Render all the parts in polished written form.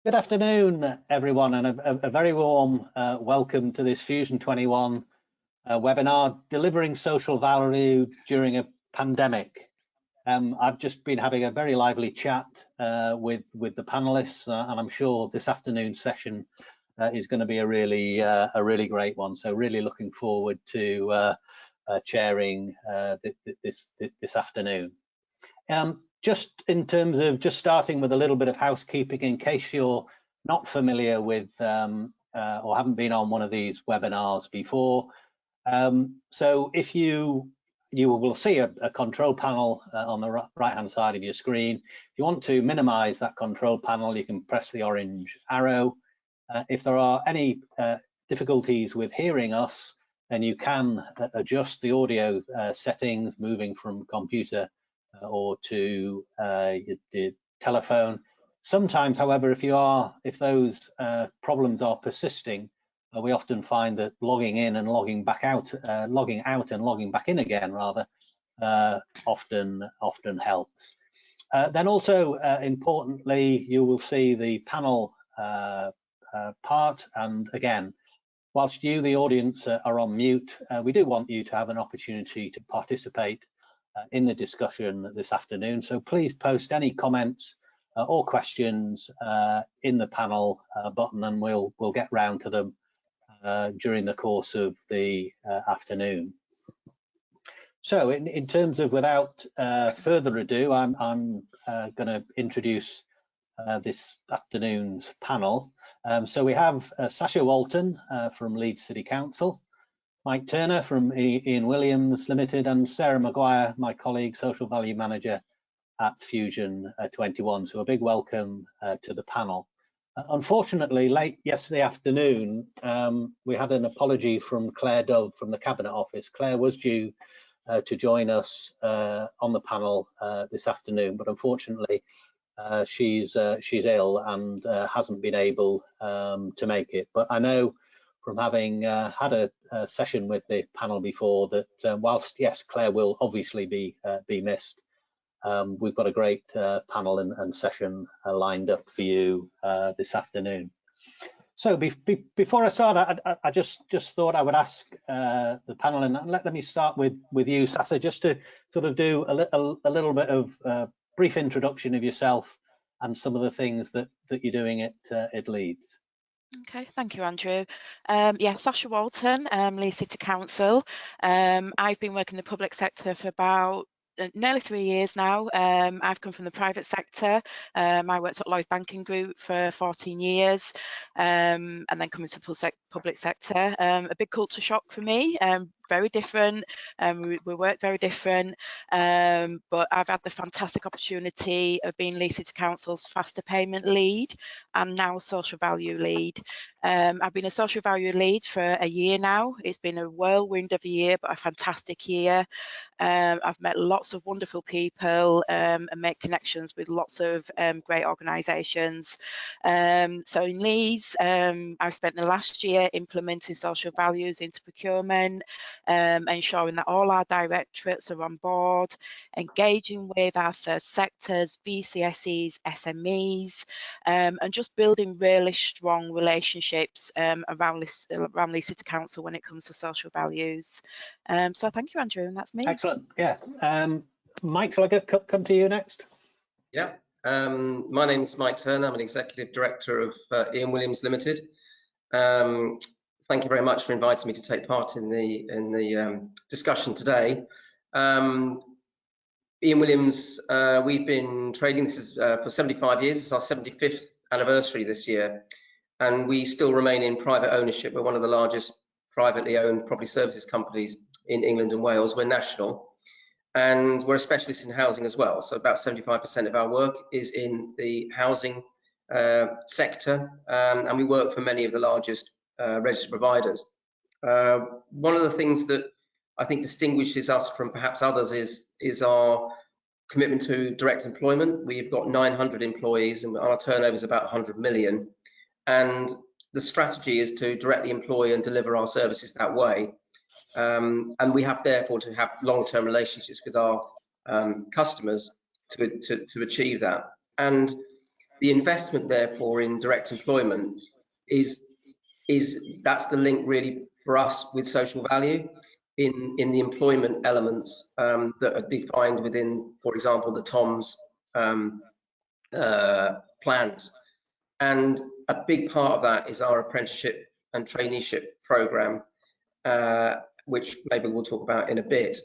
Good afternoon, everyone, and a very warm welcome to this Fusion21 webinar, Delivering Social Value During a Pandemic. I've just been having a very lively chat with the panelists, and I'm sure this afternoon's session is going to be a really great one. So really looking forward to chairing this afternoon. Just in terms of just starting with a little bit of housekeeping, in case you're not familiar with or haven't been on one of these webinars before. So if you will see a control panel on the right hand side of your screen. If you want to minimize that control panel, you can press the orange arrow. If there are any difficulties with hearing us, then you can adjust the audio settings, moving from computer or to your telephone. Sometimes, however, if those problems are persisting, we often find that logging in and logging out and logging back in again rather often helps. Then also importantly, you will see the panel part, and again, whilst you, the audience, are on mute, we do want you to have an opportunity to participate in the discussion this afternoon. So please post any comments or questions in the panel button, and we'll get round to them during the course of the afternoon. So in terms of, without further ado, I'm going to introduce this afternoon's panel. So we have Sasha Walton from Leeds City Council, Mike Turner from Ian Williams Limited, and Sarah Maguire, my colleague, Social Value Manager at Fusion21. So a big welcome to the panel. Unfortunately, late yesterday afternoon, we had an apology from Claire Dove from the Cabinet Office. Claire was due to join us on the panel this afternoon, but unfortunately she's ill and hasn't been able to make it. But I know from having had a session with the panel before that whilst yes, Claire will obviously be missed, we've got a great panel and session lined up for you this afternoon. So before I start, I just thought I would ask the panel, and let me start with you, Sasha, just to sort of do a little bit of brief introduction of yourself and some of the things that you're doing at Leeds. Okay, thank you, Andrew. Yeah, Sasha Walton, Leeds City Council. I've been working in the public sector for about nearly 3 years now. I've come from the private sector. I worked at Lloyds Banking Group for 14 years, and then coming to the public sector. A big culture shock for me. Very different, we work very different, but I've had the fantastic opportunity of being Leeds City Council's faster payment lead and now social value lead. I've been a social value lead for a year now. It's been a whirlwind of a year, but a fantastic year. I've met lots of wonderful people and made connections with lots of great organisations. So in Leeds, I've spent the last year implementing social values into procurement, ensuring that all our directorates are on board, engaging with our third sectors, BCSEs, SMEs, and just building really strong relationships around Leeds City Council when it comes to social values. So thank you, Andrew, and that's me. Excellent. Yeah. Mike, shall I come to you next? Yeah. My name is Mike Turner. I'm an Executive Director of Ian Williams Limited. Thank you very much for inviting me to take part in the discussion today. Ian Williams, we've been trading for 75 years. It's our 75th anniversary this year, and we still remain in private ownership. We're one of the largest privately owned property services companies in England and Wales. We're national, and we're a specialist in housing as well. So about 75% of our work is in the housing sector, and we work for many of the largest registered providers. One of the things that I think distinguishes us from perhaps others is our commitment to direct employment. We've got 900 employees and our turnover is about 100 million. And the strategy is to directly employ and deliver our services that way. And we have therefore to have long-term relationships with our customers to achieve that. And the investment, therefore, in direct employment that's the link really for us with social value in the employment elements that are defined within, for example, the TOMS plans. And a big part of that is our apprenticeship and traineeship program, which maybe we'll talk about in a bit,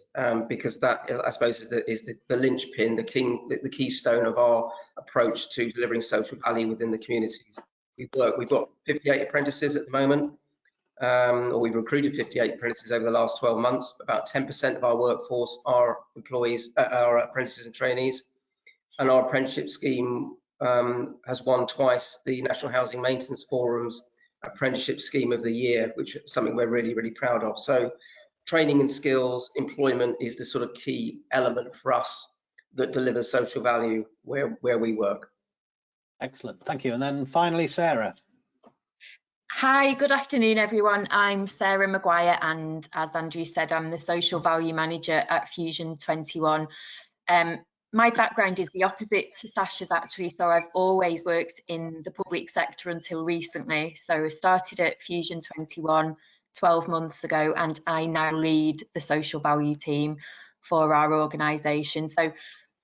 because that, I suppose, is the linchpin, the keystone of our approach to delivering social value within the communities. We've got 58 apprentices at the moment, or we've recruited 58 apprentices over the last 12 months. About 10% of our workforce are employees, are apprentices and trainees, and our apprenticeship scheme has won twice the National Housing Maintenance Forum's Apprenticeship Scheme of the Year, which is something we're really, really proud of. So training and skills, employment is the sort of key element for us that delivers social value where we work. Excellent, thank you. And then finally, Sarah. Hi, good afternoon, everyone. I'm Sarah Maguire, and as Andrew said, I'm the Social Value Manager at Fusion21. My background is the opposite to Sasha's, actually. So I've always worked in the public sector until recently. So I started at Fusion21 12 months ago, and I now lead the social value team for our organisation. So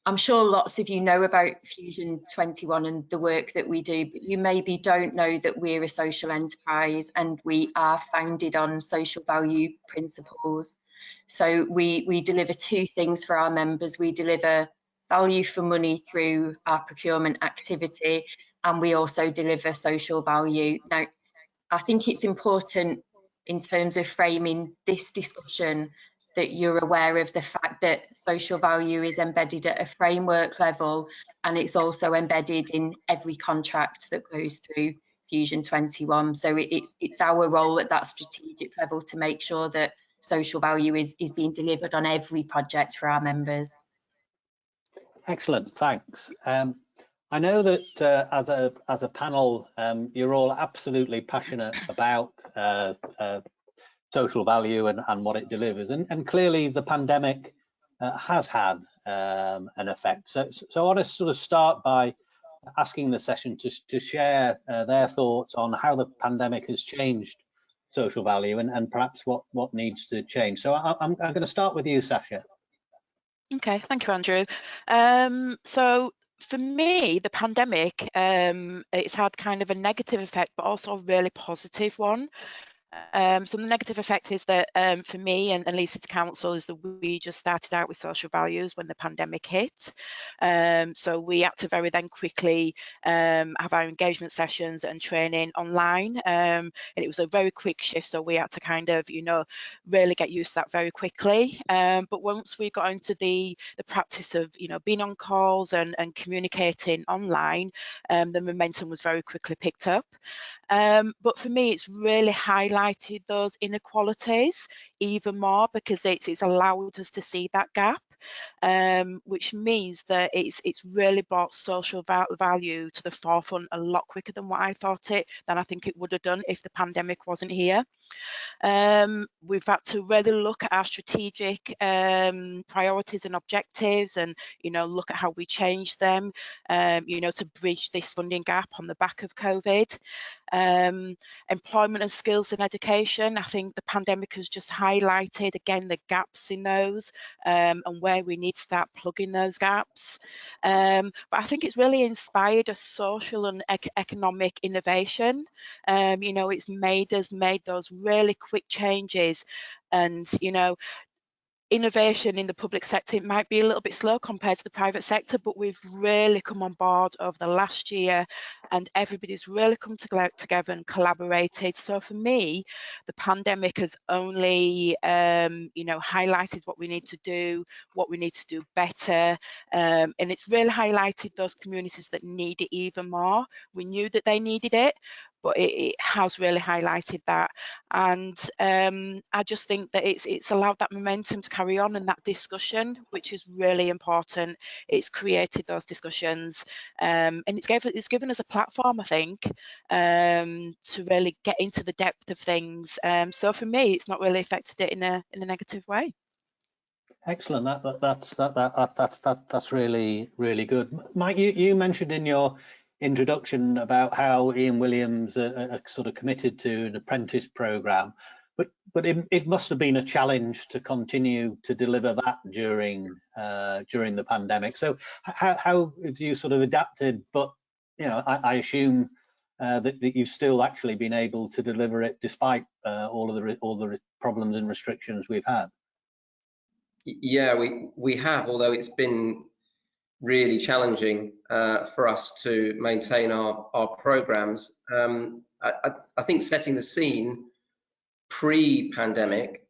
I'm sure lots of you know about Fusion21 and the work that we do, but you maybe don't know that we're a social enterprise and we are founded on social value principles. So we deliver two things for our members. We deliver value for money through our procurement activity, and we also deliver social value. Now, I think it's important in terms of framing this discussion that you're aware of the fact that social value is embedded at a framework level, and it's also embedded in every contract that goes through Fusion21. So it's our role at that strategic level to make sure that social value is being delivered on every project for our members. Excellent, thanks. I know that as a panel, you're all absolutely passionate about social value and what it delivers, and clearly the pandemic has had an effect. So I want to sort of start by asking the session to share their thoughts on how the pandemic has changed social value and perhaps what needs to change. So I'm going to start with you, Sasha. Okay, thank you, Andrew. So for me, the pandemic, it's had kind of a negative effect, but also a really positive one. So the negative effect is that for me and Leeds City Council is that we just started out with social values when the pandemic hit. So we had to very then quickly have our engagement sessions and training online, and it was a very quick shift, so we had to kind of, you know, really get used to that very quickly. But once we got into the practice of, you know, being on calls and communicating online, the momentum was very quickly picked up. But for me, it's really highlighted those inequalities even more, because it's allowed us to see that gap, which means that it's really brought social value to the forefront a lot quicker than I think it would have done if the pandemic wasn't here. We've had to really look at our strategic priorities and objectives, and, you know, look at how we change them, you know, to bridge this funding gap on the back of COVID. Employment and skills in education, I think the pandemic has just highlighted again the gaps in those, and where we need to start plugging those gaps. But I think it's really inspired a social and economic innovation. You know, it's made those really quick changes, and, you know, innovation in the public sector, it might be a little bit slow compared to the private sector, but we've really come on board over the last year, and everybody's really come together and collaborated. So for me, the pandemic has only you know, highlighted what we need to do better, and it's really highlighted those communities that need it even more. We knew that they needed it, but it has really highlighted that, and I just think that it's allowed that momentum to carry on, and that discussion, which is really important. It's created those discussions, and it's given us a platform, I think, to really get into the depth of things. So for me, it's not really affected it in a negative way. Excellent. That's really good. Mike, you mentioned in your introduction about how Ian Williams are sort of committed to an apprentice programme, but it must have been a challenge to continue to deliver that during the pandemic. So how have you sort of adapted? But I assume that you've still actually been able to deliver it despite all the problems and restrictions we've had. Yeah, we have, although it's been really challenging for us to maintain our programs. I think setting the scene pre-pandemic,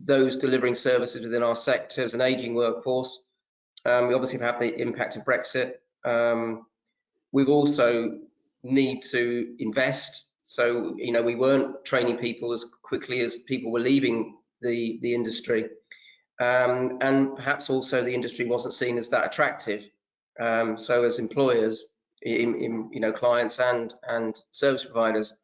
those delivering services within our sector as an aging workforce, we obviously have had the impact of Brexit. We've also need to invest. So, we weren't training people as quickly as people were leaving the industry. And perhaps also the industry wasn't seen as that attractive. So as employers, clients and service providers,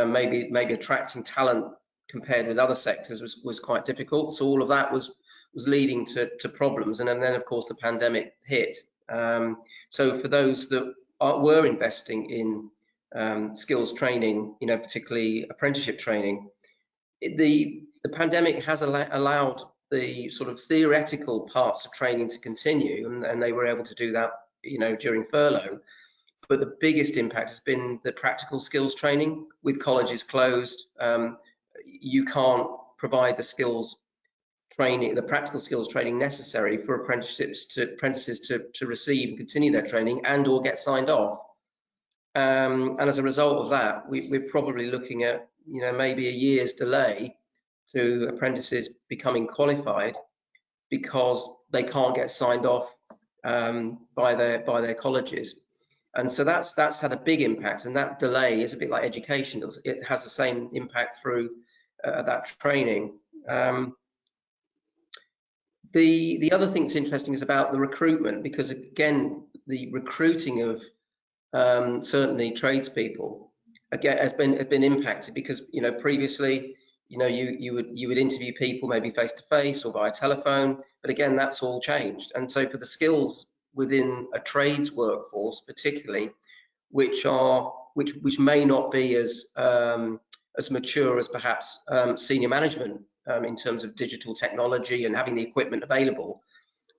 maybe attracting talent compared with other sectors was quite difficult. So all of that was leading to problems. And then of course the pandemic hit. So for those that were investing in skills training, particularly apprenticeship training, the pandemic has allowed the sort of theoretical parts of training to continue, and they were able to do that, during furlough. But the biggest impact has been the practical skills training. With colleges closed, you can't provide the skills training, the practical skills training necessary for apprentices to receive and continue their training and or get signed off. And as a result of that, we're probably looking at maybe a year's delay to apprentices becoming qualified because they can't get signed off by their colleges. And so that's had a big impact, and that delay is a bit like education. It has the same impact through that training. The other thing that's interesting is about the recruitment, because again, the recruiting of certainly tradespeople again has been impacted, because previously you would interview people maybe face to face or via telephone, but again that's all changed. And so for the skills within a trades workforce particularly, which may not be as mature as perhaps senior management in terms of digital technology and having the equipment available,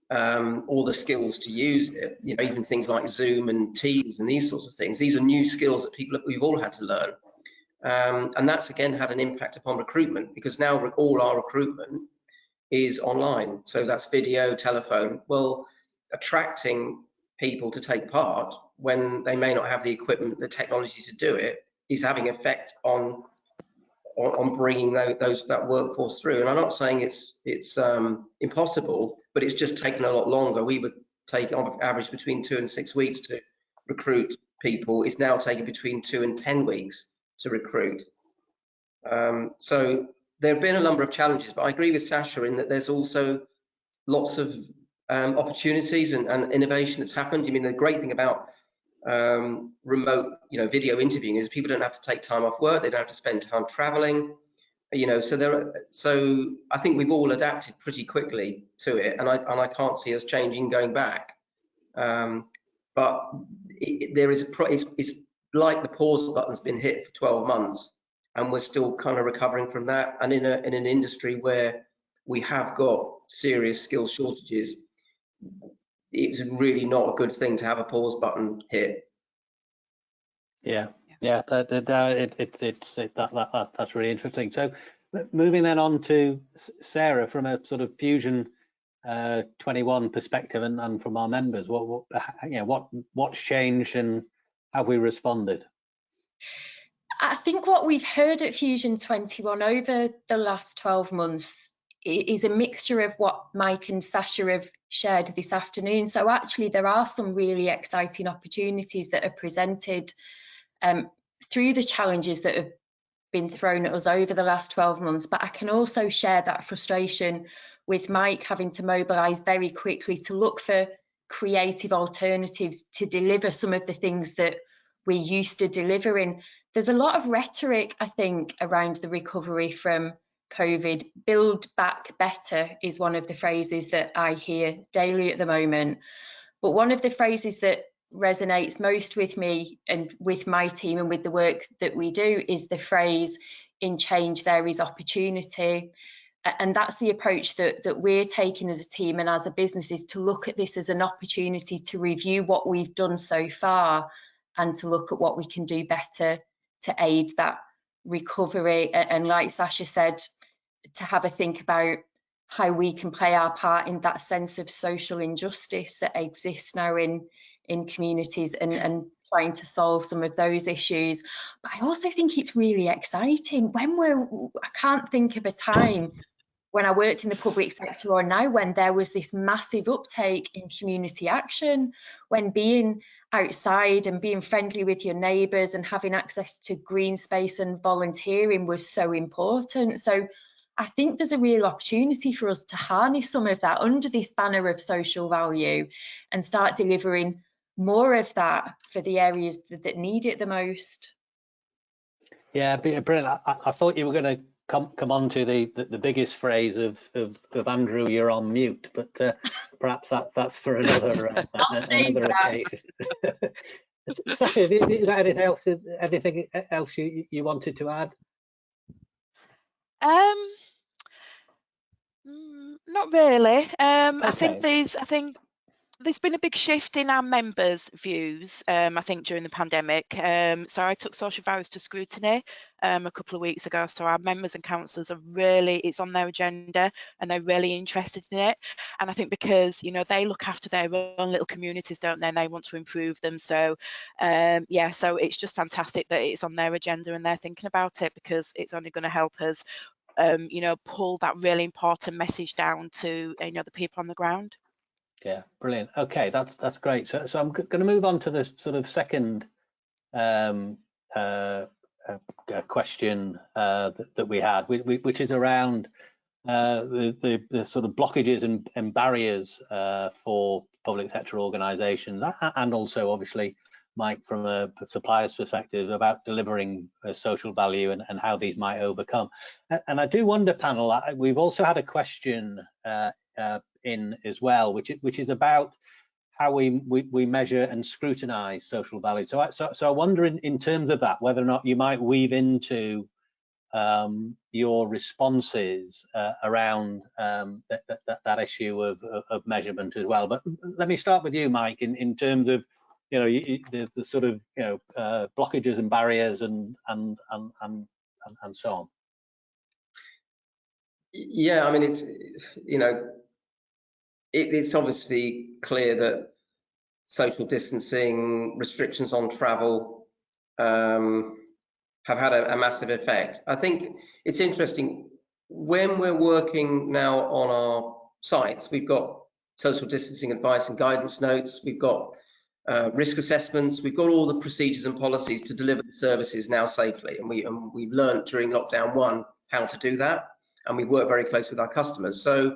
all the skills to use it, even things like Zoom and Teams and these sorts of things. These are new skills that we've all had to learn. And that's again had an impact upon recruitment, because now all our recruitment is online. So that's video, telephone. Well, attracting people to take part when they may not have the equipment, the technology to do it, is having effect on bringing that workforce through. And I'm not saying it's impossible, but it's just taken a lot longer. We would take on average between 2 and 6 weeks to recruit people. It's now taking between 2 and 10 weeks to recruit. So there have been a number of challenges, but I agree with Sasha in that there's also lots of opportunities and innovation that's happened. I mean, the great thing about remote, video interviewing is people don't have to take time off work. They don't have to spend time traveling, so I think we've all adapted pretty quickly to it, and I can't see us changing going back. But it's like the pause button's been hit for 12 months, and we're still kind of recovering from that. And in an industry where we have got serious skill shortages, it's really not a good thing to have a pause button hit. Yeah, that's really interesting. So moving then on to Sarah, from a sort of Fusion21 perspective, and from our members, what's changed and have we responded? I think what we've heard at Fusion21 over the last 12 months is a mixture of what Mike and Sasha have shared this afternoon. So actually there are some really exciting opportunities that are presented through the challenges that have been thrown at us over the last 12 months. But I can also share that frustration with Mike having to mobilise very quickly to look for creative alternatives to deliver some of the things that we're used to delivering. There's a lot of rhetoric, I think, around the recovery from COVID. Build back better is one of the phrases that I hear daily at the moment. But one of the phrases that resonates most with me and with my team and with the work that we do is the phrase, "In change there is opportunity." And that's the approach that we're taking as a team and as a business, is to look at this as an opportunity to review what we've done so far and to look at what we can do better to aid that recovery. And like Sasha said, to have a think about how we can play our part in that sense of social injustice that exists now in communities, and trying to solve some of those issues. But I also think it's really exciting I can't think of a time when I worked in the public sector or now when there was this massive uptake in community action, when being outside and being friendly with your neighbours and having access to green space and volunteering was so important. So I think there's a real opportunity for us to harness some of that under this banner of social value and start delivering more of that for the areas that need it the most. Yeah, brilliant. I thought you were going to come on to the biggest phrase of Andrew, "You're on mute," but perhaps that's for another another occasion. Sasha, have you got anything else you wanted to add? Not really. Okay. I think there's been a big shift in our members' views, I think, during the pandemic. So I took social values to scrutiny a couple of weeks ago. So our members and councillors are it's on their agenda and they're really interested in it. And I think because, you know, they look after their own little communities, don't they? And they want to improve them. So yeah, so it's just fantastic that it's on their agenda and they're thinking about it, because it's only going to help us, you know, pull that really important message down to, you know, the people on the ground. Yeah, brilliant. Okay, that's great. So I'm going to move on to the sort of second question that we had, which is around the sort of blockages and barriers for public sector organisations, and also obviously, Mike, from a supplier's perspective, about delivering social value and how these might overcome. And I do wonder, panel, we've also had a question in as well, which is about how we measure and scrutinise social value. So I wonder in terms of that, whether or not you might weave into your responses around that issue of measurement as well. But let me start with you, Mike, in terms of, you know, the sort of, you know, blockages and barriers and so on. Yeah, I mean, it's, you know, it's obviously clear that social distancing, restrictions on travel have had a massive effect. I think it's interesting, when we're working now on our sites, we've got social distancing advice and guidance notes, we've got risk assessments, we've got all the procedures and policies to deliver the services now safely. And we've learned during lockdown 1 how to do that, and we've worked very close with our customers. So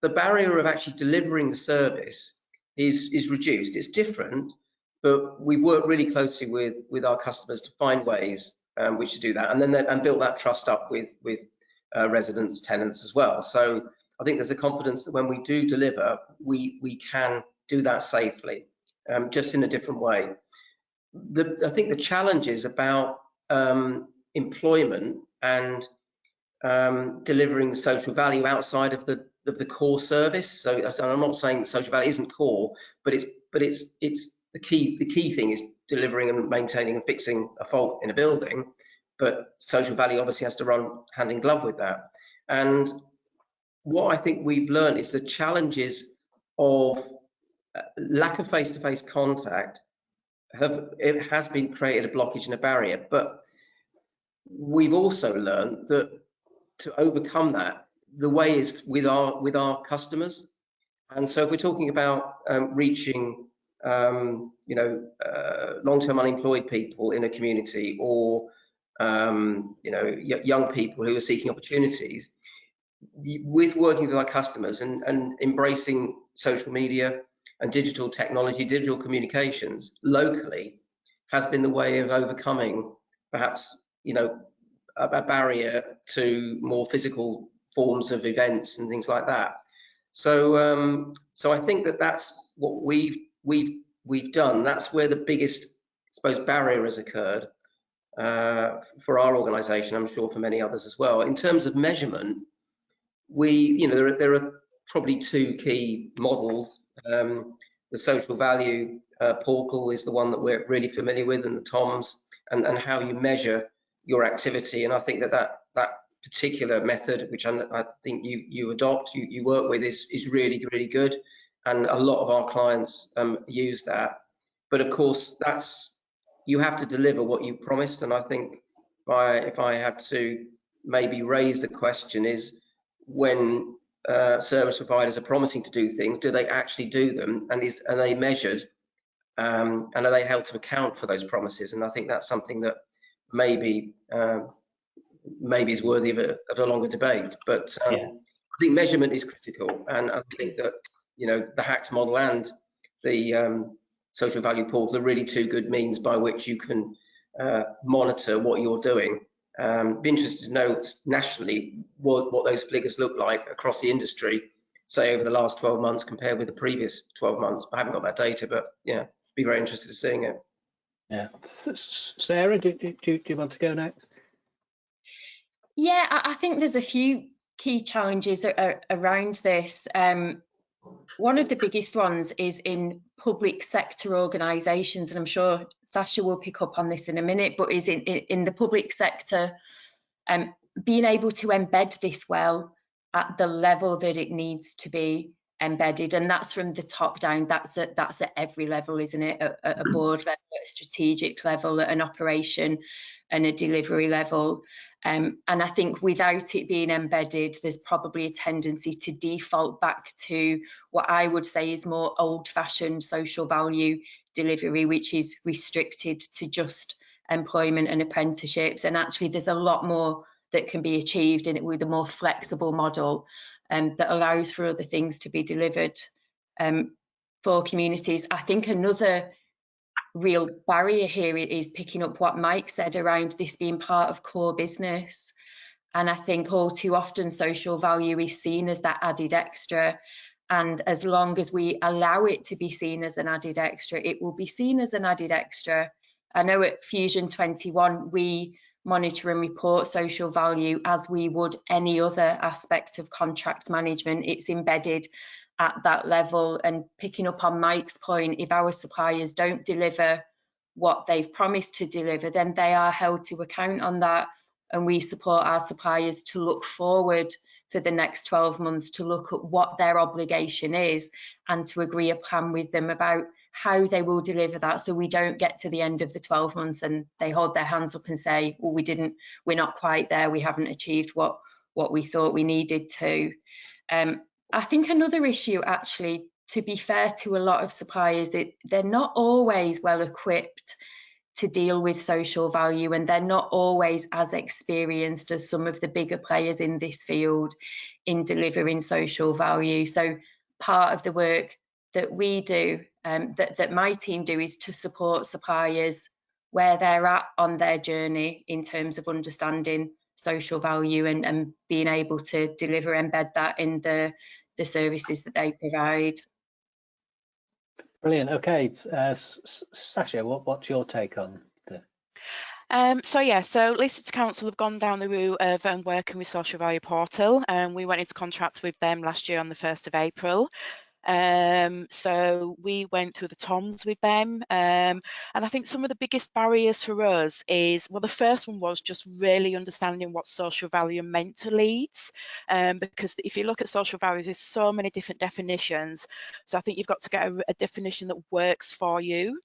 the barrier of actually delivering the service is reduced. It's different, but we've worked really closely with our customers to find ways which to do that, and then built that trust up with residents, tenants as well. So I think there's a confidence that when we do deliver, we can do that safely, just in a different way. I think the challenge is about employment and delivering social value outside of the core service. So I'm not saying that social value isn't core, but it's the key thing is delivering and maintaining and fixing a fault in a building. But social value obviously has to run hand in glove with that. And what I think we've learned is the challenges of lack of face-to-face contact has been created a blockage and a barrier. But we've also learned that to overcome that, the way is with our customers. And so if we're talking about reaching you know, long-term unemployed people in a community, or you know, young people who are seeking opportunities, with working with our customers and embracing social media and digital technology, digital communications locally, has been the way of overcoming perhaps, you know, a barrier to more physical forms of events and things like that. So so I think that's what we've we've done, that's where the biggest, I suppose, barrier has occurred for our organisation. I'm sure for many others as well. In terms of measurement, there are probably two key models. The social value portal is the one that we're really familiar with, and the TOMS, and how you measure your activity. And I think that particular method, which I think you adopt, you work with, is really, really good. And a lot of our clients use that. But of course, you have to deliver what you've promised. And I think if I had to maybe raise the question, is when service providers are promising to do things, do they actually do them, and are they measured, and are they held to account for those promises? And I think that's something that maybe is worthy of a longer debate. But I think measurement is critical, and I think that the HACT model and the social value portal are really two good means by which you can monitor what you're doing. Be interested to know nationally what those figures look like across the industry, say over the last 12 months compared with the previous 12 months. I haven't got that data, but yeah, be very interested in seeing it. Yeah, Sarah, do you want to go next? Yeah, I think there's a few key challenges around this. One of the biggest ones is in public sector organisations, and I'm sure Sasha will pick up on this in a minute, but is in the public sector, being able to embed this well at the level that it needs to be embedded, and that's from the top down. That's at every level, isn't it? At a board level, at a strategic level, at an operation and a delivery level. And I think without it being embedded, there's probably a tendency to default back to what I would say is more old-fashioned social value delivery, which is restricted to just employment and apprenticeships. And actually, there's a lot more that can be achieved with a more flexible model that allows for other things to be delivered for communities. I think another real barrier here is picking up what Mike said around this being part of core business. And I think all too often social value is seen as that added extra. And as long as we allow it to be seen as an added extra, it will be seen as an added extra. I know at Fusion21, we monitor and report social value as we would any other aspect of contract management. It's embedded at that level. And picking up on Mike's point, if our suppliers don't deliver what they've promised to deliver, then they are held to account on that. And we support our suppliers to look forward for the next 12 months, to look at what their obligation is and to agree a plan with them about how they will deliver that, so we don't get to the end of the 12 months and they hold their hands up and say, well, we're not quite there, we haven't achieved what we thought we needed to. I think another issue, actually, to be fair to a lot of suppliers, they're not always well equipped to deal with social value, and they're not always as experienced as some of the bigger players in this field in delivering social value. So part of the work that we do, that my team do, is to support suppliers where they're at on their journey in terms of understanding social value and being able to embed that in the services that they provide. Brilliant. Okay, Sasha, what's your take on the? So Leeds City Council have gone down the route of working with Social Value Portal, and we went into contract with them last year on the 1st of April. So we went through the TOMS with them, and I think some of the biggest barriers for us is, well, the first one was just really understanding what social value meant to Leeds, because if you look at social values, there's so many different definitions. So I think you've got to get a definition that works for you.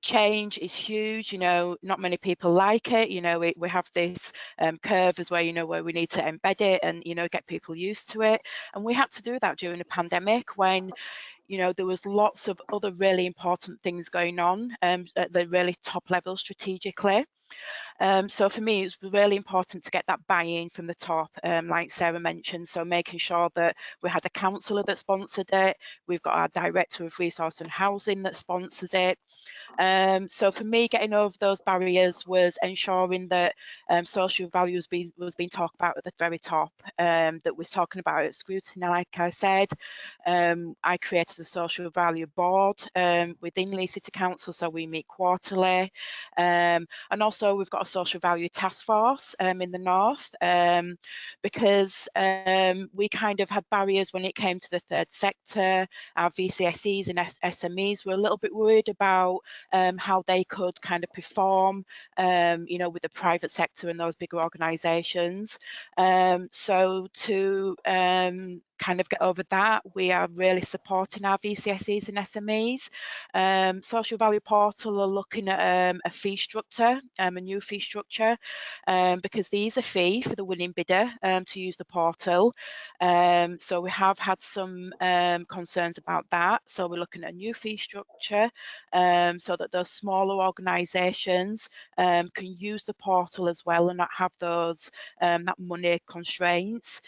Change is huge. Not many people like it. We have this curve as well, where we need to embed it and get people used to it. And we had to do that during the pandemic when there was lots of other really important things going on at the really top level strategically. So for me, it's really important to get that buy-in from the top, like Sarah mentioned. So making sure that we had a councillor that sponsored it, we've got our Director of Resource and Housing that sponsors it. So for me, getting over those barriers was ensuring that social value was being talked about at the very top, that we're talking about at scrutiny, like I said. I created a social value board within Leeds City Council, so we meet quarterly. And also we've got a social value task force in the north, because we kind of had barriers when it came to the third sector. Our VCSEs and SMEs were a little bit worried about how they could kind of perform, you know, with the private sector and those bigger organisations. So to kind of get over that, we are really supporting our VCSEs and SMEs. Social Value Portal are looking at a fee structure, a new fee structure, because there is a fee for the winning bidder to use the portal. So we have had some concerns about that. So we're looking at a new fee structure, so that those smaller organisations can use the portal as well and not have those that money constraints.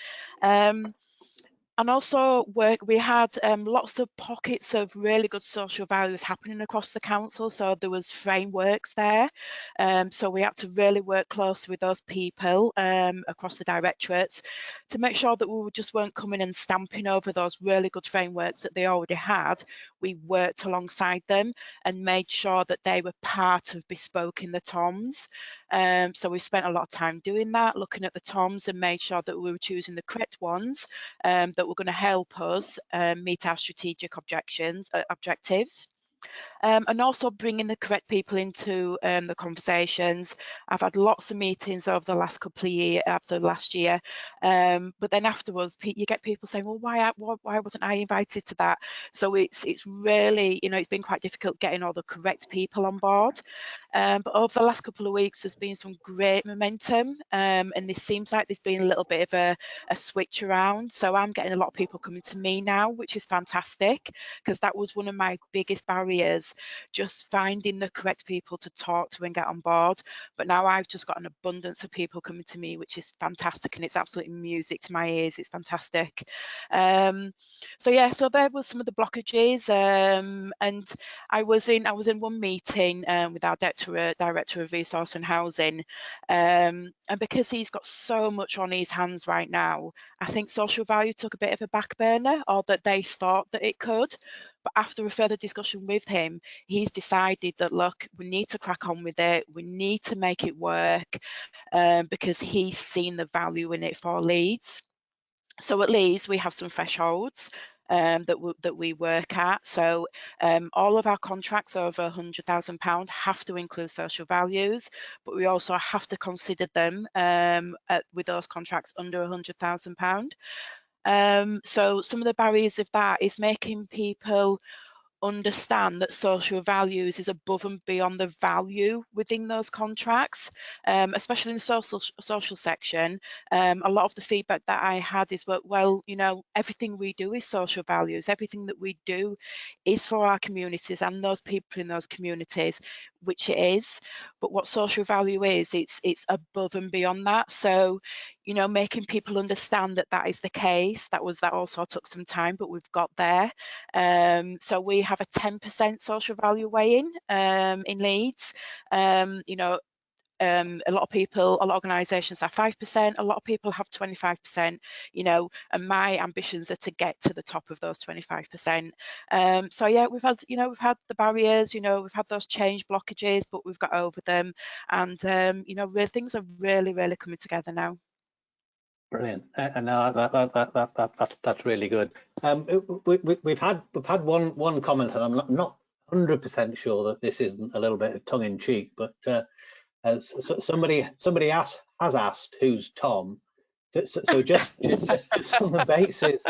And also we had lots of pockets of really good social values happening across the council. So there was frameworks there. So we had to really work closely with those people across the directorates to make sure that we just weren't coming and stamping over those really good frameworks that they already had. We worked alongside them and made sure that they were part of bespoke in the TOMs. So we spent a lot of time doing that, looking at the TOMs and made sure that we were choosing the correct ones that were going to help us meet our strategic objectives. And also bringing the correct people into the conversations. I've had lots of meetings over the last couple of years, after last year, but then afterwards you get people saying, well, why wasn't I invited to that? So it's really, you know, it's been quite difficult getting all the correct people on board. But over the last couple of weeks, there's been some great momentum, and this seems like there's been a little bit of a switch around. So I'm getting a lot of people coming to me now, which is fantastic, because that was one of my biggest barriers, just finding the correct people to talk to and get on board. But now I've just got an abundance of people coming to me, which is fantastic, and it's absolutely music to my ears. It's fantastic. So yeah, so there was some of the blockages, and I was in one meeting with our Director of Resource and Housing, and because he's got so much on his hands right now, I think social value took a bit of a back burner, or that they thought that it could. But after a further discussion with him, he's decided that, look, we need to crack on with it. We need to make it work, because he's seen the value in it for Leeds. So at Leeds, we have some thresholds that we work at. So all of our contracts over £100,000 have to include social values, but we also have to consider them with those contracts under £100,000. So some of the barriers of that is making people understand that social values is above and beyond the value within those contracts, especially in the social section. A lot of the feedback that I had is, well, you know, everything we do is social values. Everything that we do is for our communities and those people in those communities, which it is. But what social value is, it's above and beyond that. So, you know, making people understand that that is the case. That also took some time, but we've got there. So we have a 10% social value weigh-in in Leeds. You know, a lot of organisations have 5%, a lot of people have 25%, you know, and my ambitions are to get to the top of those 25%. So yeah, we've had the barriers, you know, we've had those change blockages, but we've got over them, and you know, things are really coming together now. Brilliant, and that's really good. We've had one comment, and I'm not 100% sure that this isn't a little bit of tongue in cheek, but somebody has asked who's Tom. So just on the basis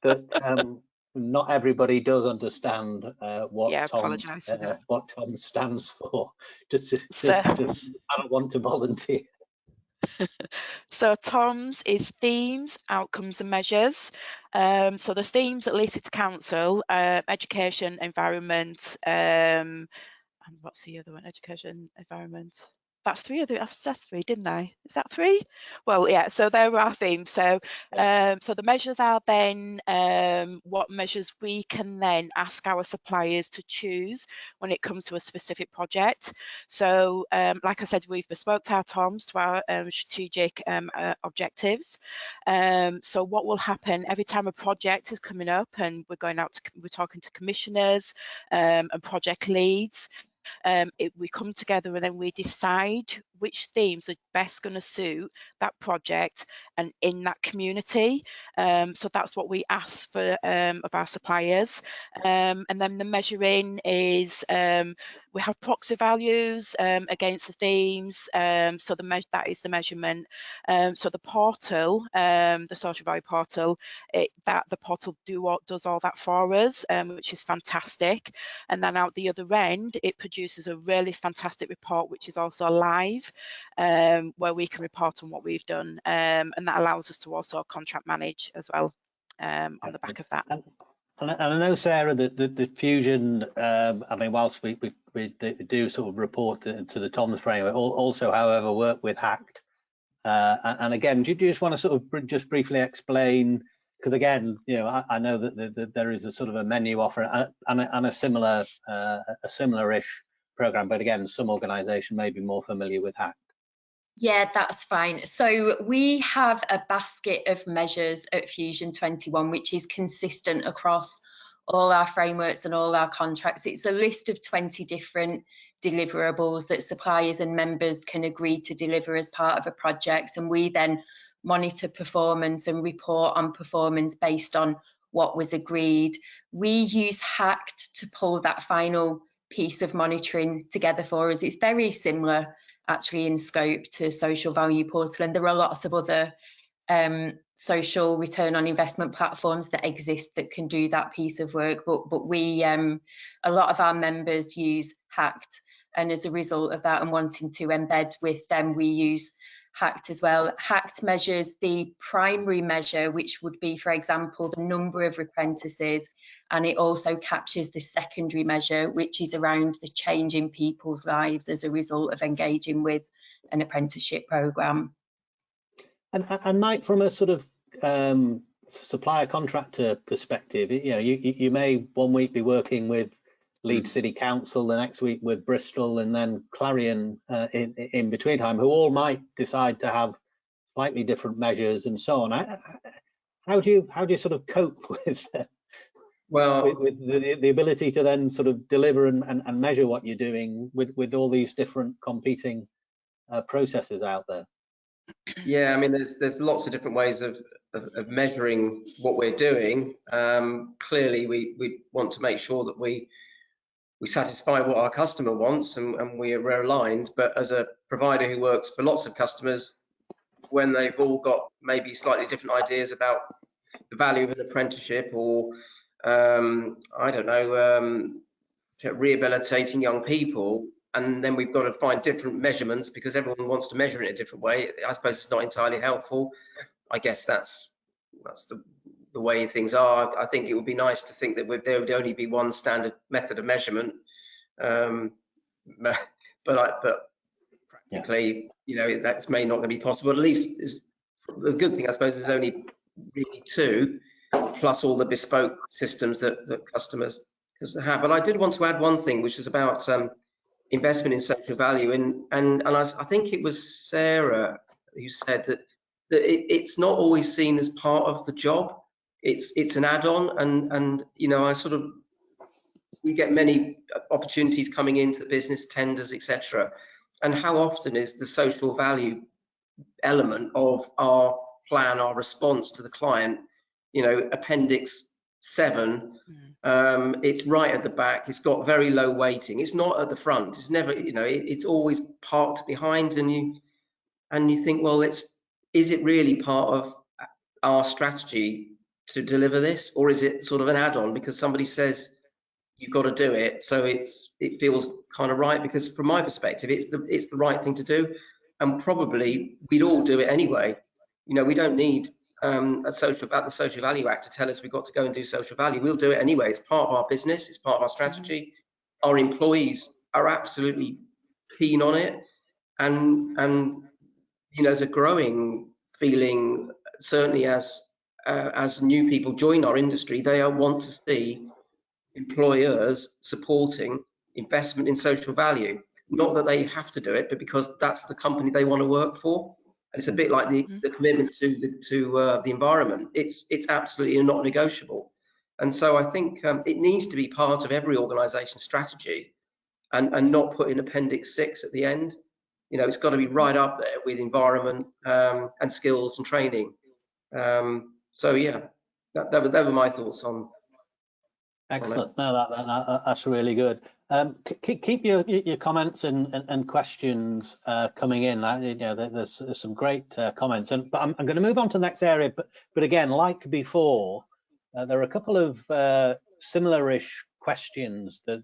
that not everybody does understand what Tom stands for. I don't want to volunteer. So TOMS is themes, outcomes and measures. So the themes at Leeds City Council, education, environment, and what's the other one? Education, environment. that's three. I've said three, didn't I? Is that three? Well, yeah. So there are our themes. So, so the measures are then what measures we can then ask our suppliers to choose when it comes to a specific project. So, like I said, we've bespoke our TOMs to our strategic objectives. So, what will happen every time a project is coming up, and we're talking to commissioners and project leads. We come together and then we decide which themes are best going to suit that project and in that community. So that's what we ask for of our suppliers. And then the measuring is we have proxy values against the themes. So that is the measurement. So the portal, the social value portal, the portal does all that for us, which is fantastic. And then out the other end, it produces a really fantastic report, which is also live, where we can report on what we've done, and that allows us to also contract manage as well on the back of that. And I know, Sarah, that the Fusion, I mean, whilst we do sort of report to the TOMS framework, also, however, work with Hacked. And again, do you just want to sort of just briefly explain? Because again, you know, I know that there is a sort of a menu offer and a similar-ish program, but again, some organisation may be more familiar with Hacked. Yeah, that's fine. So we have a basket of measures at Fusion21, which is consistent across all our frameworks and all our contracts. It's a list of 20 different deliverables that suppliers and members can agree to deliver as part of a project, and we then monitor performance and report on performance based on what was agreed. We use Hacked to pull that final piece of monitoring together for us. It's very similar actually in scope to Social Value Portal, and there are lots of other social return on investment platforms that exist that can do that piece of work, but we a lot of our members use Hacked, and as a result of that and wanting to embed with them, we use Hacked as well. Hacked measures the primary measure, which would be, for example, the number of apprentices, and it also captures the secondary measure, which is around the change in people's lives as a result of engaging with an apprenticeship programme. And Mike, from a sort of supplier contractor perspective, you know, you may one week be working with Leeds City Council, the next week with Bristol, and then Clarion in between time, who all might decide to have slightly different measures and so on. How do you sort of cope with with the ability to then sort of deliver and measure what you're doing with all these different competing processes out there? Yeah, I mean, there's lots of different ways of measuring what we're doing. Clearly, we want to make sure that we satisfy what our customer wants and we're aligned. But as a provider who works for lots of customers, when they've all got maybe slightly different ideas about the value of an apprenticeship, or I don't know, rehabilitating young people, and then we've got to find different measurements because everyone wants to measure it in a different way. I suppose it's not entirely helpful. I guess that's the way things are. I think it would be nice to think that there would only be one standard method of measurement, but practically, you know, that's may not going to be possible. At least the good thing, I suppose, is only really two, plus all the bespoke systems that customers have. But I did want to add one thing, which is about investment in social value, and I think it was Sarah who said that it's not always seen as part of the job. It's an add-on, and you know, we get many opportunities coming into the business, tenders, etc. And how often is the social value element of our plan, our response to the client, you know, Appendix 7, it's right at the back, it's got very low weighting, it's not at the front, it's never, you know, it's always parked behind, and you think, well, is it really part of our strategy to deliver this, or is it sort of an add-on because somebody says you've got to do it, so it feels kind of right? Because from my perspective, it's the right thing to do, and probably we'd all do it anyway. You know, we don't need the Social Value Act to tell us we've got to go and do social value. We'll do it anyway. It's part of our business, it's part of our strategy. Our employees are absolutely keen on it, and you know, there's a growing feeling, certainly as new people join our industry, they want to see employers supporting investment in social value. Not that they have to do it, but because that's the company they want to work for. And it's a bit like the commitment to the environment. It's absolutely not negotiable. And so I think it needs to be part of every organisation's strategy, and not put in Appendix 6 at the end. You know, it's got to be right up there with environment and skills and training. So yeah, that were my thoughts on. Excellent. No, that's really good. Keep your comments and questions coming in. You know, there's some great comments, but I'm going to move on to the next area. But again, like before, there are a couple of similar-ish questions that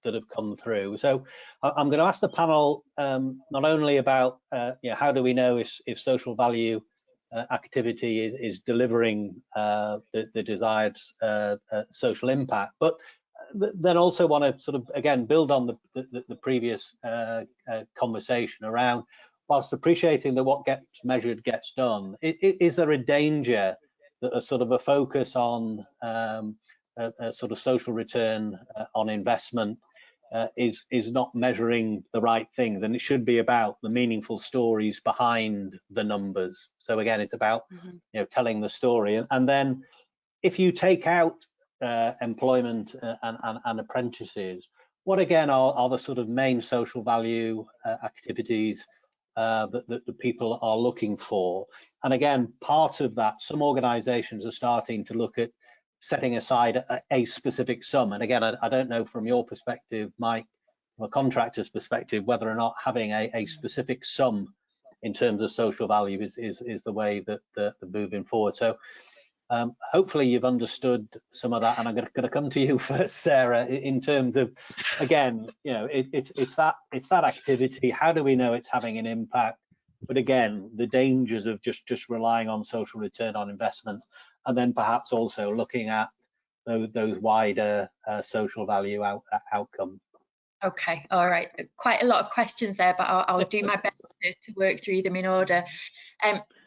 have come through. So I'm going to ask the panel not only about you know, how do we know if social value activity is delivering the desired social impact, but then also want to sort of again build on the previous conversation around, whilst appreciating that what gets measured gets done, is there a danger that a sort of a focus on a sort of social return on investment is not measuring the right things, and it should be about the meaningful stories behind the numbers. So again, it's about you know, telling the story, and then if you take out employment and apprentices, what again are the sort of main social value activities that the people are looking for? And again, part of that, some organizations are starting to look at setting aside a specific sum. And again, I don't know from your perspective, Mike, from a contractor's perspective, whether or not having a specific sum in terms of social value is the way that they're moving forward. So hopefully you've understood some of that, and I'm going to come to you first, Sarah, in terms of, again, you know, it's that activity. How do we know it's having an impact? But again, the dangers of just relying on social return on investment, and then perhaps also looking at those wider social value outcomes. Okay, all right. Quite a lot of questions there, but I'll do my best to work through them in order.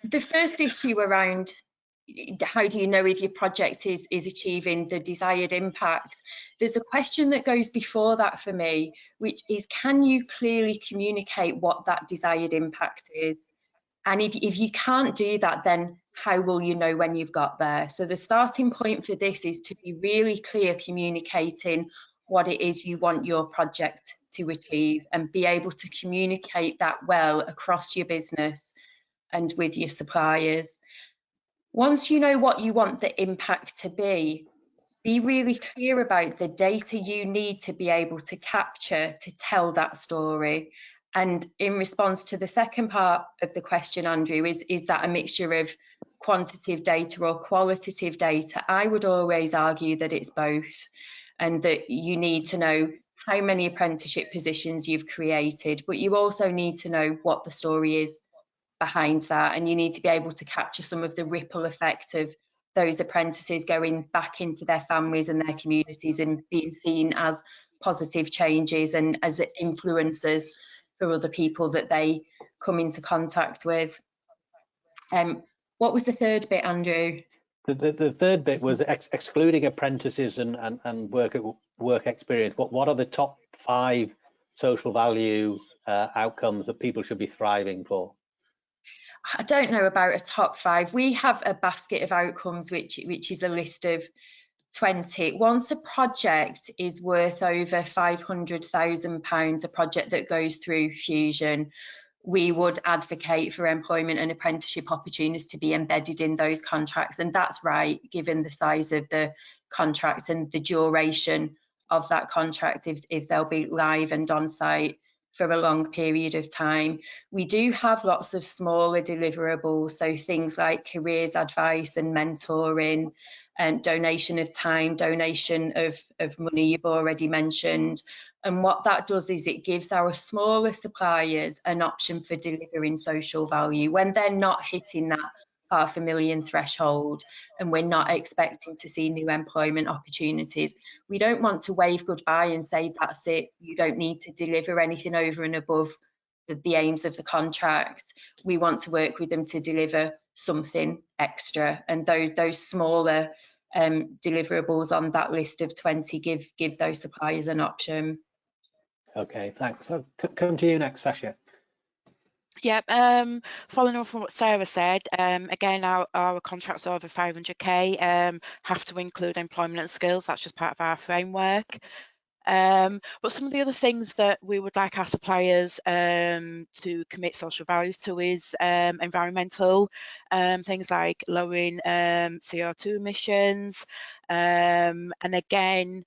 The first issue around how do you know if your project is achieving the desired impact? There's a question that goes before that for me, which is, can you clearly communicate what that desired impact is? And if you can't do that, then how will you know when you've got there? So the starting point for this is to be really clear communicating what it is you want your project to achieve, and be able to communicate that well across your business and with your suppliers. Once you know what you want the impact to be really clear about the data you need to be able to capture to tell that story. And in response to the second part of the question, Andrew, is that a mixture of quantitative data or qualitative data? I would always argue that it's both, and that you need to know how many apprenticeship positions you've created, but you also need to know what the story is behind that, and you need to be able to capture some of the ripple effect of those apprentices going back into their families and their communities and being seen as positive changes and as influencers for other people that they come into contact with. What was the third bit, Andrew? The third bit was excluding apprentices and work experience. What are the top 5 social value outcomes that people should be thriving for? I don't know about a top 5. We have a basket of outcomes, which is a list of 20. Once a project is worth over £500,000, a project that goes through Fusion, we would advocate for employment and apprenticeship opportunities to be embedded in those contracts. And that's right, given the size of the contracts and the duration of that contract, if they'll be live and on site for a long period of time. We do have lots of smaller deliverables, so things like careers advice and mentoring, and donation of time, donation of money you've already mentioned. And what that does is it gives our smaller suppliers an option for delivering social value when they're not hitting that £500,000 threshold and we're not expecting to see new employment opportunities. We don't want to wave goodbye and say, that's it, you don't need to deliver anything over and above the aims of the contract. We want to work with them to deliver something extra, and those smaller deliverables on that list of 20 give those suppliers an option. Okay, thanks. So come to you next, Sasha. Yeah, following on from what Sarah said, again, our contracts over 500k have to include employment and skills. That's just part of our framework. But some of the other things that we would like our suppliers to commit social values to is environmental things like lowering CO2 emissions, and again,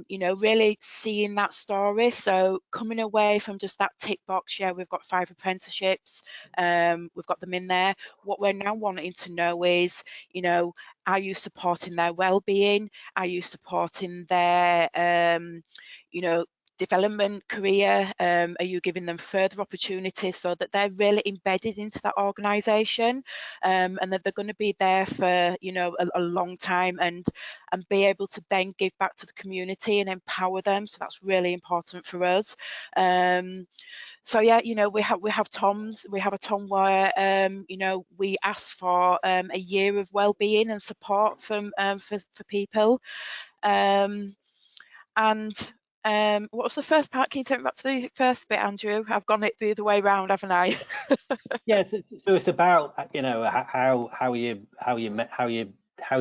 you know, really seeing that story. So coming away from just that tick box, yeah, we've got 5 apprenticeships, we've got them in there. What we're now wanting to know is, you know, are you supporting their well-being? Are you supporting their, you know, development career? Are you giving them further opportunities so that they're really embedded into that organisation, and that they're going to be there for, you know, a long time, and be able to then give back to the community and empower them. So that's really important for us. So yeah, you know, we have TOMs. We have a TOM where you know, we ask for a year of well-being and support from for people. And what was the first part? Can you take me back to the first bit, Andrew? I've gone it the other way around, haven't I? Yes, so it's about, you know, how do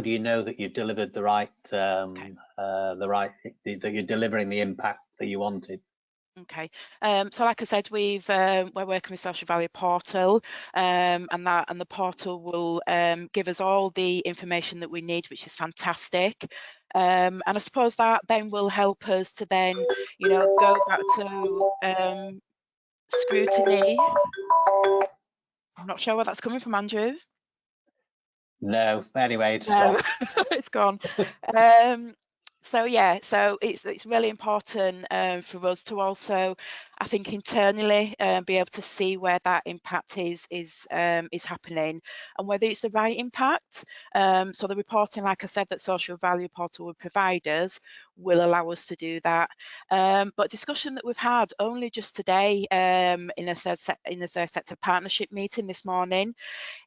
you know that you've delivered the right that you're delivering the impact that you wanted? Okay, so like I said, we're working with Social Value Portal, and the portal will give us all the information that we need, which is fantastic. And I suppose that then will help us to then, you know, go back to scrutiny. I'm not sure where that's coming from, Andrew. No, anyway, it's stopped. It's gone. So yeah, so it's really important for us to also, I think, internally be able to see where that impact is happening and whether it's the right impact. So the reporting, like I said, that Social Value Portal will provide us will allow us to do that. But discussion that we've had only just today in a third sector partnership meeting this morning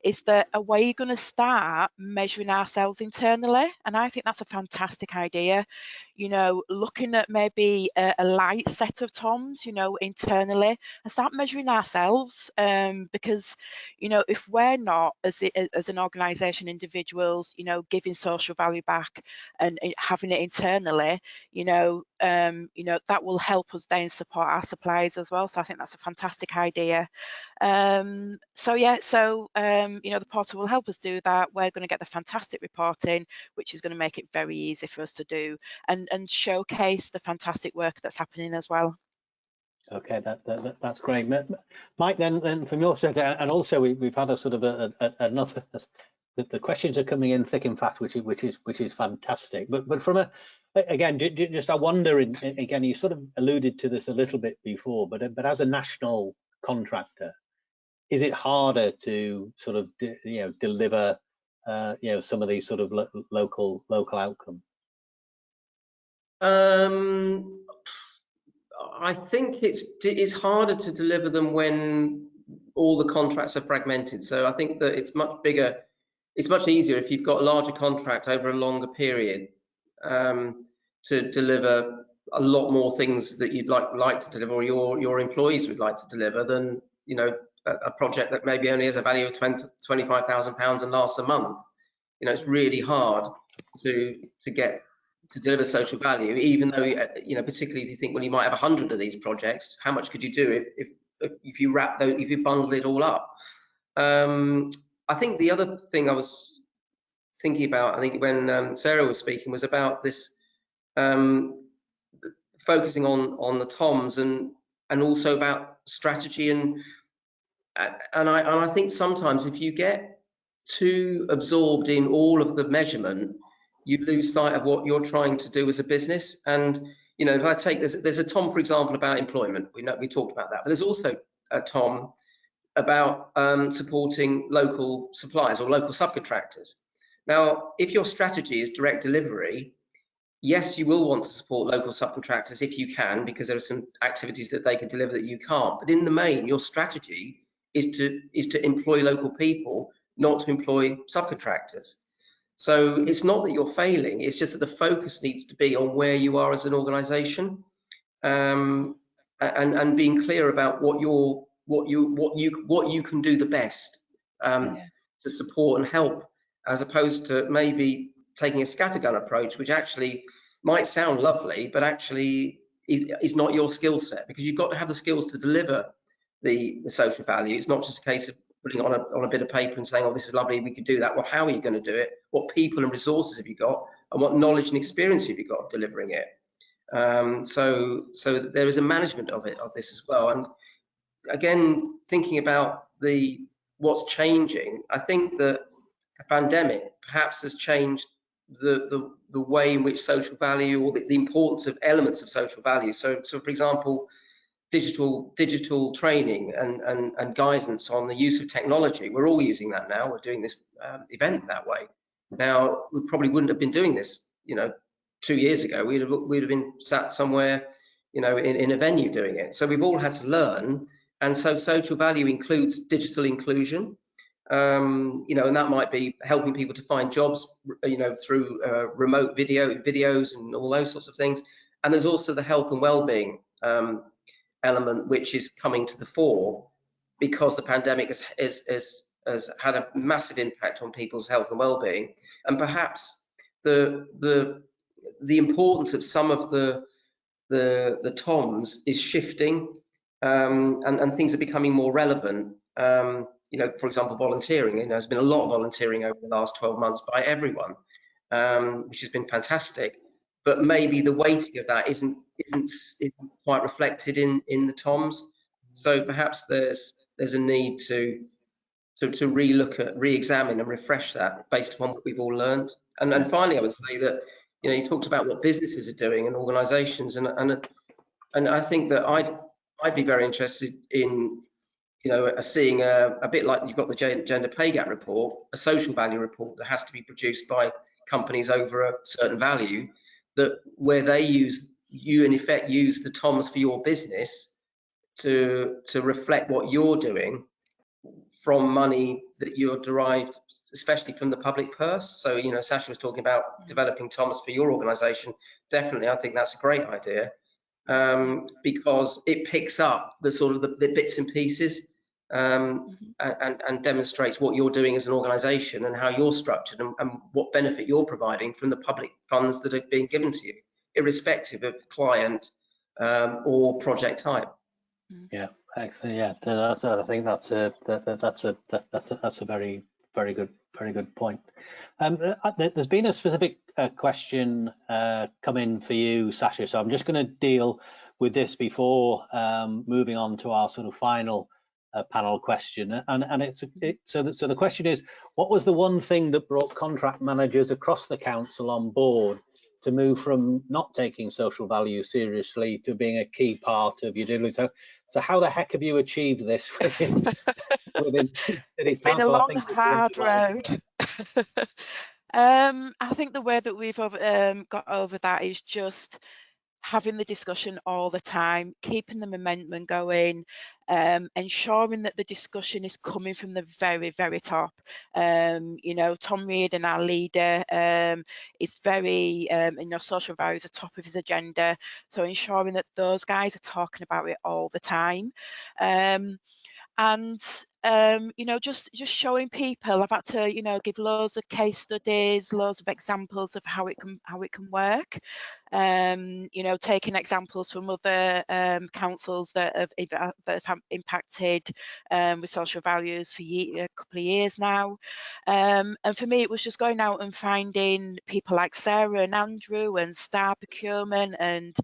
is that are we going to start measuring ourselves internally? And I think that's a fantastic idea. You know, looking at maybe a light set of TOMs, you know, internally, and start measuring ourselves, because, you know, if we're not as an organisation, individuals, you know, giving social value back and having it internally, you know, that will help us then support our suppliers as well. So I think that's a fantastic idea. So yeah, so you know, the portal will help us do that. We're going to get the fantastic reporting, which is going to make it very easy for us to do and showcase the fantastic work that's happening as well. Okay, that's great, Mike. Then from your side, and also we've had a sort of another. The questions are coming in thick and fast, which is fantastic. But from again, just I wonder. Again, you sort of alluded to this a little bit before, but as a national contractor, is it harder to sort of deliver some of these sort of local outcomes? I think it's harder to deliver them when all the contracts are fragmented. So I think that it's much bigger. It's much easier if you've got a larger contract over a longer period to deliver a lot more things that you'd like to deliver, or your employees would like to deliver, than, you know, a project that maybe only has a value of £25,000 and lasts a month. You know, it's really hard to deliver social value, even though, you know, particularly if you think, well, you might have 100 of these projects, how much could you do if you wrap those, if you bundle it all up? I think the other thing I was thinking about, I think when Sarah was speaking, was about this focusing on the TOMs and also about strategy, and I think sometimes if you get too absorbed in all of the measurement, you lose sight of what you're trying to do as a business. And, you know, if I take there's a TOM, for example, about employment. We talked about that, but there's also a TOM about supporting local suppliers or local subcontractors. Now, if your strategy is direct delivery, yes, you will want to support local subcontractors if you can, because there are some activities that they can deliver that you can't. But in the main, your strategy is to employ local people, not to employ subcontractors. So it's not that you're failing, it's just that the focus needs to be on where you are as an organisation, and being clear about what you can do the best to support and help, as opposed to maybe taking a scattergun approach, which actually might sound lovely, but actually is not your skill set, because you've got to have the skills to deliver the social value. It's not just a case of putting it on a bit of paper and saying, oh, this is lovely, we could do that. Well, how are you going to do it? What people and resources have you got? And what knowledge and experience have you got of delivering it? So there is a management of this as well. And again, thinking about what's changing, I think that the pandemic perhaps has changed the way in which social value, or the importance of elements of social value. So for example, digital training and guidance on the use of technology. We're all using that now. We're doing this event that way. Now, we probably wouldn't have been doing this, 2 years ago. We'd have been sat somewhere, in a venue doing it. So we've all had to learn. And so social value includes digital inclusion, and that might be helping people to find jobs, through remote videos and all those sorts of things. And there's also the health and well-being element, which is coming to the fore because the pandemic has had a massive impact on people's health and well-being, and perhaps the importance of some of the TOMs is shifting, and things are becoming more relevant. For example, volunteering. There's been a lot of volunteering over the last 12 months by everyone, which has been fantastic. But maybe the weighting of that isn't quite reflected in the TOMs. So perhaps there's a need to re-examine and refresh that based upon what we've all learned. And finally, I would say that you talked about what businesses are doing and organisations, and I think that I'd be very interested in seeing a bit like you've got the gender pay gap report, a social value report that has to be produced by companies over a certain value, where you in effect use the TOMs for your business to reflect what you're doing from money that you're derived, especially from the public purse. So Sasha was talking about developing TOMs for your organisation. Definitely, I think that's a great idea, because it picks up the bits and pieces, and demonstrates what you're doing as an organisation and how you're structured, and what benefit you're providing from the public funds that are being given to you, irrespective of client or project type. Yeah, excellent. Yeah, I think that's a very good point. There's been a specific question come in for you, Sasha. So I'm just going to deal with this before moving on to our sort of final panel question. And so the question is, what was the one thing that brought contract managers across the council on board to move from not taking social value seriously to being a key part of your delivery? So how the heck have you achieved this within it's been a long, hard road. I think the way that we've got over that is just having the discussion all the time, keeping the momentum going, ensuring that the discussion is coming from the very, very top. Tom Reed, and our leader, is very, social values are top of his agenda. So ensuring that those guys are talking about it all the time. Just showing people. I've had to give loads of case studies, loads of examples of how it can work. Taking examples from other councils that have impacted with social values for a couple of years now. And for me, it was just going out and finding people like Sarah and Andrew and Star Procurement, and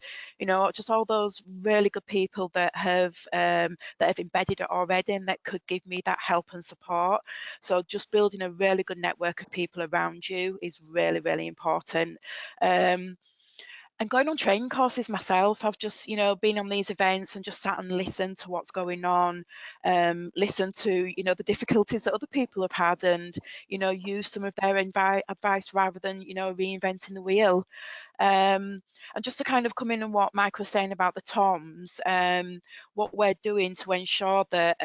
just all those really good people that have embedded it already and that could give me that help and support. So just building a really good network of people around you is really, really important. And going on training courses myself, I've just been on these events and just sat and listened to what's going on, listen to the difficulties that other people have had, and use some of their advice rather than reinventing the wheel. And just to kind of come in on what Mike was saying about the TOMs, what we're doing to ensure that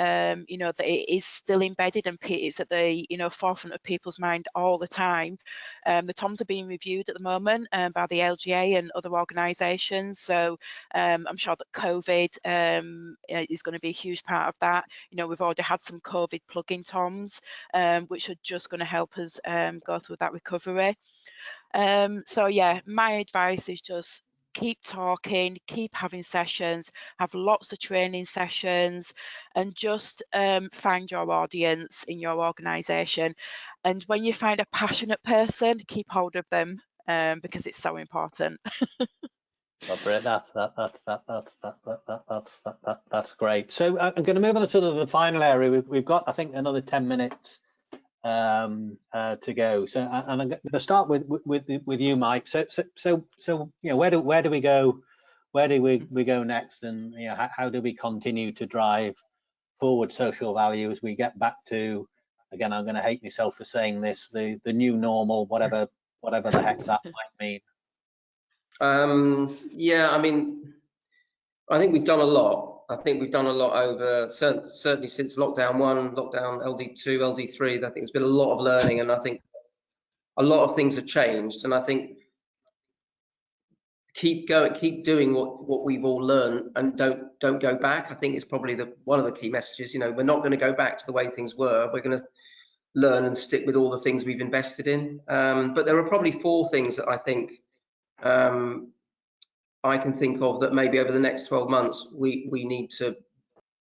you know, that it is still embedded and it's at the, you know, forefront of people's mind all the time. The TOMs are being reviewed at the moment by the LGA and other organisations. So I'm sure that COVID is going to be a huge part of that. You know, we've already had some COVID plug-in TOMs, which are just going to help us go through that recovery. So yeah, my advice is just keep talking, keep having sessions, have lots of training sessions, and just find your audience in your organisation. And when you find a passionate person, keep hold of them, because it's so important. That's great. So I'm going to move on to sort of the final area. We've got, I think, another 10 minutes to go. So, and I'm going to start with you, Mike. So you know, where do we go? Where do we go next? And you know, how do we continue to drive forward social value as we get back to, again, I'm going to hate myself for saying this, the new normal, whatever the heck that might mean. Yeah, I mean, I think we've done a lot. I think we've done a lot over, certainly since lockdown 1, lockdown LD2, LD3. I think there's been a lot of learning, and I think a lot of things have changed. And I think keep doing what we've all learned, and don't go back. I think it's probably one of the key messages. You know, we're not going to go back to the way things were. We're going to learn and stick with all the things we've invested in. But there are probably 4 things that I think I can think of that maybe over the next 12 months we need to,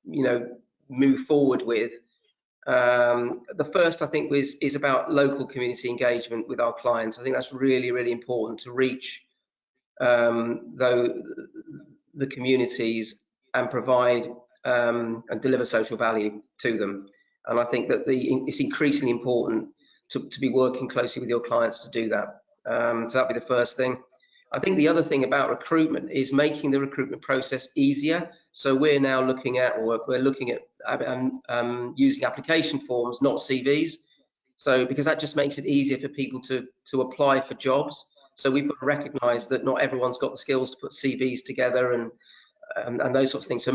you know, move forward with. The first, I think, is about local community engagement with our clients. I think that's really, really important to reach the communities and provide and deliver social value to them. And I think that it's increasingly important to be working closely with your clients to do that. So that'd be the first thing. I think the other thing about recruitment is making the recruitment process easier. So we're now looking at, or we're looking at using application forms, not CVs. So because that just makes it easier for people to apply for jobs. So we've got to recognise that not everyone's got the skills to put CVs together and those sorts of things. So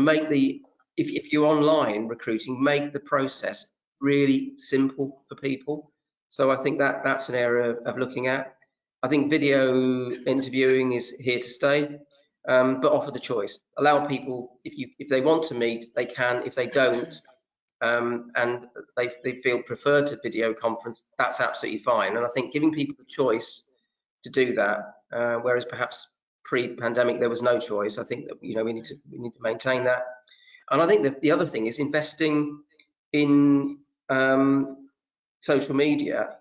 if you're online recruiting, make the process really simple for people. So I think that's an area of looking at. I think video interviewing is here to stay, but offer the choice. Allow people, if they want to meet, they can. If they don't, and they feel preferred to video conference, that's absolutely fine. And I think giving people the choice to do that, whereas perhaps pre-pandemic there was no choice. I think that, you know, we need to maintain that. And I think the other thing is investing in social media.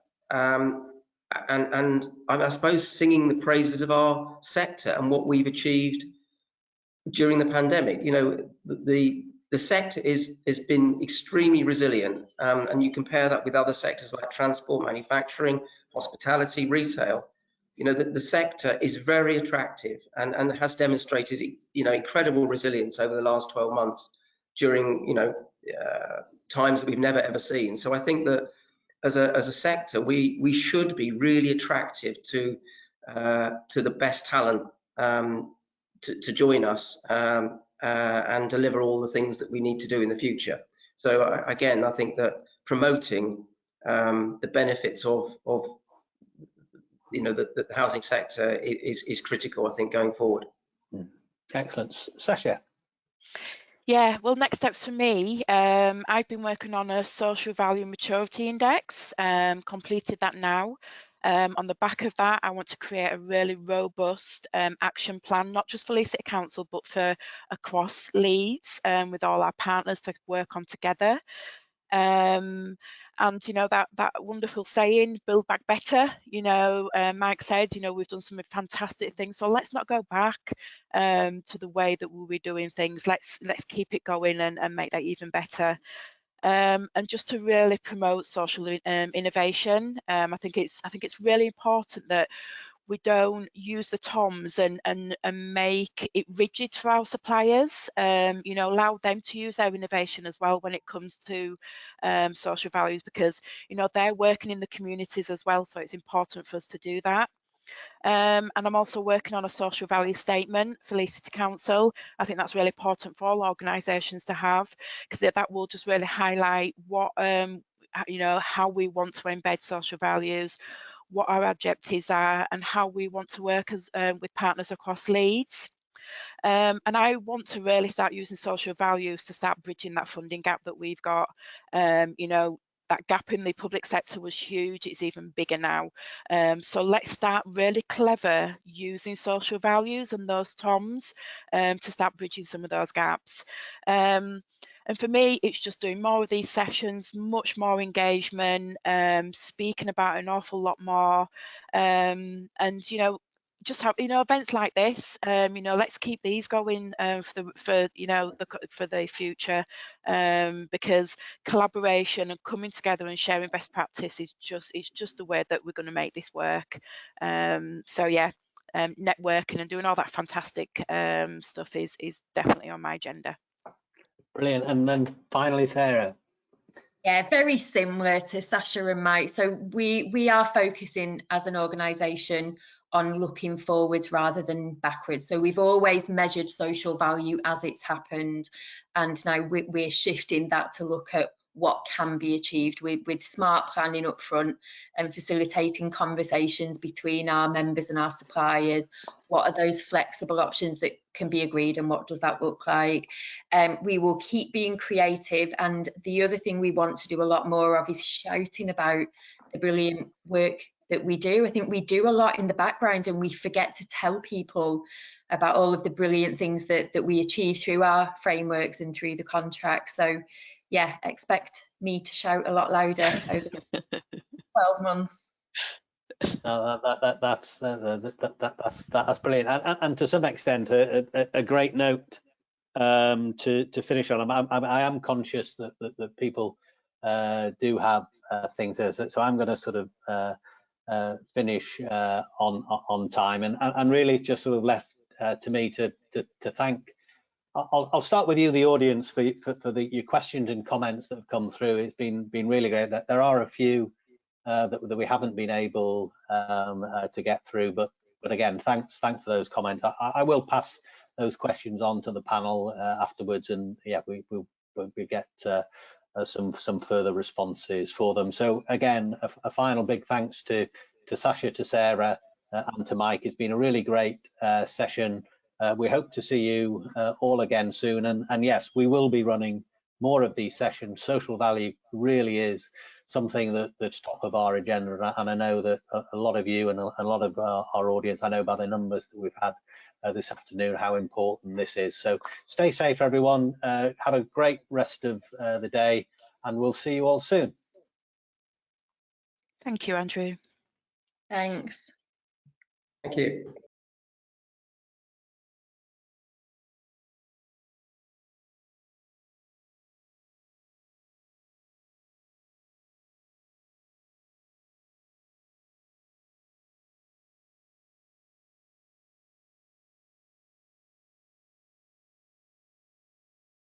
And I suppose singing the praises of our sector and what we've achieved during the pandemic. You know, the sector has been extremely resilient, and you compare that with other sectors like transport, manufacturing, hospitality, retail. You know, the sector is very attractive and has demonstrated, you know, incredible resilience over the last 12 months during, you know, times that we've never ever seen. So I think that as a sector, we should be really attractive to the best talent to join us and deliver all the things that we need to do in the future. So again, I think that promoting the benefits of you know the housing sector is critical, I think, going forward. Excellent. Sasha. Yeah, well, next steps for me, I've been working on a social value maturity index, completed that now. On the back of that, I want to create a really robust action plan, not just for Leeds City Council, but for across Leeds, with all our partners to work on together. And you know, that wonderful saying, build back better, you know, Mike said, you know, we've done some fantastic things, so let's not go back to the way that we were doing things. Let's keep it going and make that even better. And just to really promote social innovation, I think it's really important that we don't use the TOMs and make it rigid for our suppliers. You know, allow them to use their innovation as well when it comes to social values, because, you know, they're working in the communities as well, so it's important for us to do that. And I'm also working on a social value statement for Leeds City Council. I think that's really important for all organisations to have, because that will just really highlight what, you know, how we want to embed social values, what our objectives are, and how we want to work as with partners across Leeds. And I want to really start using social values to start bridging that funding gap that we've got. You know, that gap in the public sector was huge, it's even bigger now. So let's start really clever using social values and those TOMs to start bridging some of those gaps. And for me, it's just doing more of these sessions, much more engagement, speaking about an awful lot more, and, you know, just have, you know, events like this. You know, let's keep these going for you know, for the future, because collaboration and coming together and sharing best practice is just the way that we're going to make this work. So yeah, networking and doing all that fantastic stuff is definitely on my agenda. Brilliant. And then finally, Sarah. Yeah, very similar to Sasha and Mike. So we are focusing as an organisation on looking forwards rather than backwards. So we've always measured social value as it's happened, and now we're shifting that to look at what can be achieved with smart planning up front and facilitating conversations between our members and our suppliers. What are those flexible options that can be agreed, and what does that look like? We will keep being creative, and the other thing we want to do a lot more of is shouting about the brilliant work that we do. I think we do a lot in the background and we forget to tell people about all of the brilliant things that we achieve through our frameworks and through the contracts. So yeah, expect me to shout a lot louder over the 12 months. That's brilliant, and to some extent a great note to finish on. I am conscious that people do have things, so I'm going to sort of finish on time, and really just sort of left to me to thank. I'll start with you, the audience, for your questions and comments that have come through. It's been really great. That there are a few that we haven't been able to get through, but again, thanks for those comments. I will pass those questions on to the panel afterwards, and yeah, we get some further responses for them. So again, a final big thanks to Sasha, to Sarah, and to Mike. It's been a really great session. We hope to see you all again soon, and yes, we will be running more of these sessions. Social value really is something that's top of our agenda, and I know that a lot of you and a lot of our audience, I know by the numbers that we've had this afternoon, how important this is. So stay safe, everyone. Have a great rest of the day, and we'll see you all soon. Thank you, Andrew. Thanks. Thank you.